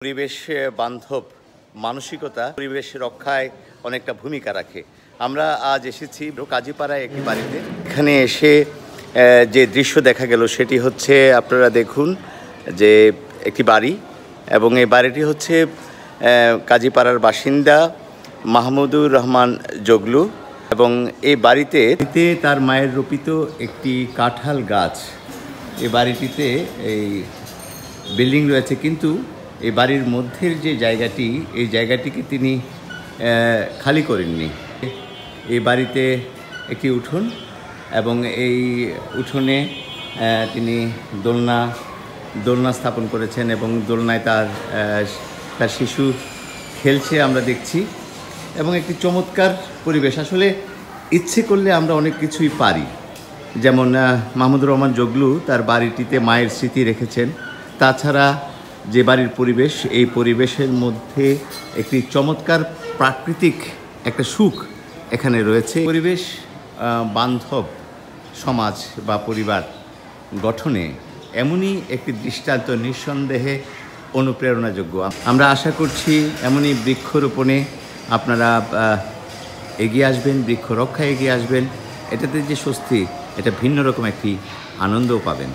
পরিবেশ বান্ধব মানসিকতা পরিবেশ রক্ষায় অনেকটা ভূমিকা রাখে। আমরা আজ এসেছি কাজীপাড়ায় একটি বাড়িতে। এখানে এসে যে দৃশ্য দেখা গেল সেটি হচ্ছে, আপনারা দেখুন যে একটি বাড়ি, এবং এই বাড়িটি হচ্ছে কাজীপাড়ার বাসিন্দা মাহমুদুর রহমান জগলু, এবং এই বাড়িতে তার মায়ের রোপিত একটি কাঁঠাল গাছ। এই বাড়িটিতে এই বিল্ডিং রয়েছে, কিন্তু এই বাড়ির মধ্যের যে জায়গাটি, এই জায়গাটিকে তিনি খালি করেননি। এই বাড়িতে একটি উঠোন, এবং এই উঠোনে তিনি দোলনা স্থাপন করেছেন, এবং দোলনায় তার শিশু খেলছে আমরা দেখছি, এবং একটি চমৎকার পরিবেশ। আসলে ইচ্ছে করলে আমরা অনেক কিছুই পারি। যেমন মাহমুদুর রহমান জগলু তার বাড়িটিতে মায়ের স্মৃতি রেখেছেন। তাছাড়া যে বাড়ির পরিবেশ, এই পরিবেশের মধ্যে একটি চমৎকার প্রাকৃতিক একটা সুখ এখানে রয়েছে। পরিবেশ বান্ধব সমাজ বা পরিবার গঠনে এমনই একটি দৃষ্টান্ত নিঃসন্দেহে অনুপ্রেরণাযোগ্য। আমরা আশা করছি এমনই বৃক্ষরোপণে আপনারা এগিয়ে আসবেন, বৃক্ষ রক্ষায় এগিয়ে আসবেন। এটাতে যে স্বস্তি, এটা ভিন্ন রকম একটি আনন্দও পাবেন।